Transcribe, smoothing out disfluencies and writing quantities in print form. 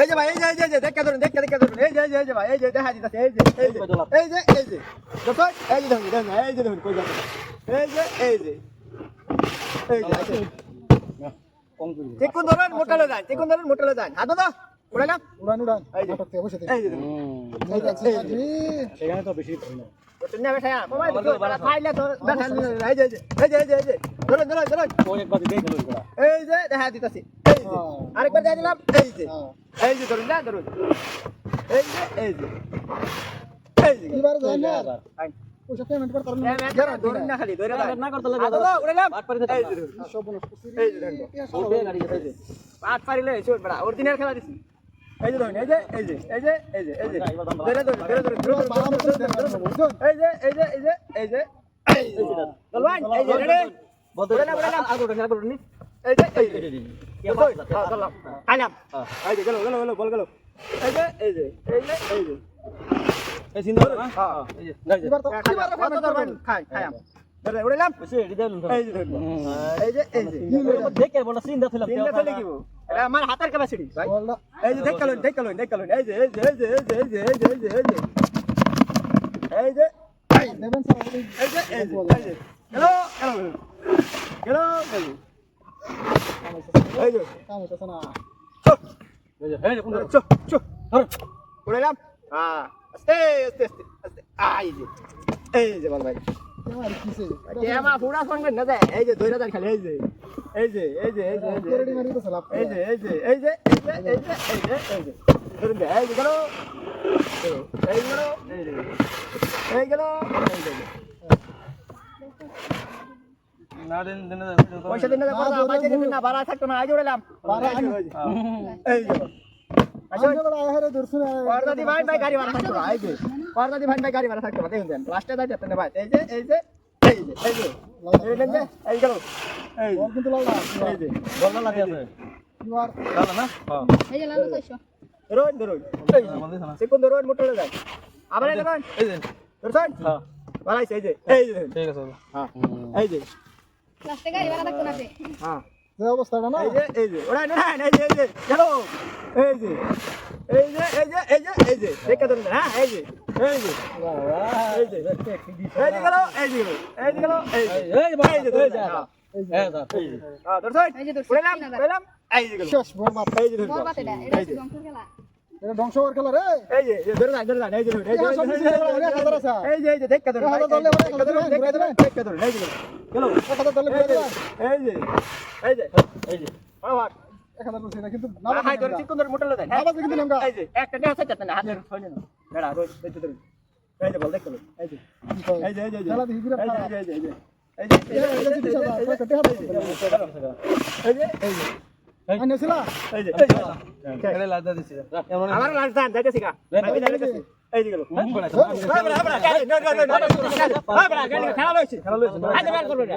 এই যে ভাই এই যে দেখে ধরুন এই যে ভাই এই যে দেখা দিতেছে এই যে দেখো এই যে দেখুন কই যাবে এই যে ঠিক কোন ধরুন মোটালে যান হাত দাও উড়াইলাম উড়ান এই যে নাটক থেকে বসে এই যে এখানে তো বেশি ধরে না তুমি বেশা মোবাইল ফাইলে তো দেখা এই যে ধরুন ওই একবার দিয়ে দিল ওটা এই যে দেখা দিতেছি এই যে আরেকবার দিয়ে দিলাম এই যে ধরুন এই যে এবার যায় না আই ওইসব পেমেন্ট করতে পারবেন ধরুন না খালি ধরে না করতে লাগে উড়াইলাম বাট পারি এই যে ধরুন সব বনস এই যে ধরুন ওবে গাড়ি গেছে পাট পারিলে চোট বড়া অরিজিনাল খেলা দিছি এই যে ধরুন এই যে বলবান এই যে রেডি বললাম আগে করনি এই যে চললাম আইলাম এই যে গেল বল গেল এই যে এই সিন্দর হ্যাঁ এই যে এবার তো খাইলাম ধরে উড়াইলাম বসে রেডি দিলাম এই যে ধরুন এই যে দেখে বড় সিন্দা ছিলাম তিনটা ফেলে দিব এটা আমার হাতের ক্যাপাসিটি ভাই এই যে দেখলুন এই যে দেবেন স্যার গেল এই যে কাম হচ্ছে না এই যে এই যে কোন চুপ উড়াইলাম হ্যাঁ আস্তে এই যে বল ভাই আর কিসে কেমা পুরা সঙ্গে না যায় এই যে 2000 খালি এই যে রেডি মারি তো সালাপ এই যে ধরুন এই যে গেল না দিন পয়সা দিন না বাড়া থাকতো না আজ উড়াইলাম এই যে আরে দর্শন পরদাদি ভাই গাড়ি ভাড়া থাকতো না এই যে পরদাদি ভাই গাড়ি ভাড়া থাকতো না দেখুন লাস্টে যাইতে না ভাই এই যে এই গেল এই বল কিন্তু লাগলা এই যে বল লাগে আছে ইউর লাগলা না হ্যাঁ এই যে লালো কইছো রোড সেকেন্ড রোড মোটরে যায় আবার এই দেখুন এই যে দর্শন হ্যাঁ বাড়াইছে এই যে ঠিক আছে হ্যাঁ এই যে লাস্টে গাড়ি ভাড়া থাকতো না তে হ্যাঁ যে অবস্থাটা না এই যে ওরা না এই যে চলো এই যে দেখে ধরুন হ্যাঁ এই যে গেল এই যে ধরে যা হ্যাঁ স্যার হ্যাঁ দর্শন এই যে দর্শন উড়াইলাম এই যে গেল শেষ বরবাদ এই যে ধরুন বরবাদ এটা ধ্বংসের খেলা এটা ধ্বংস হওয়ার খেলা রে এই যে ধরে না এই যে দেখে ধরুন এই যে গেল কথা তাহলে বলে দিলাম এই যে আবার 1000 বলছি না কিন্তু না হাই ধরে ঠিক করে মোটলে দেন আবার কিন্তু নামগা এই যে একটা নেওয়া আছে না হাতে ছয় না বেড়া রোজ এই যে ধরুন এই যে বল দেখো এই যে খেলা দেখি বিরাট আইনেছিলা আমার লাল দান যাইতেছি গা আমি যাইতেছি এই যে গেল খেলা লইছি আজ বের করব না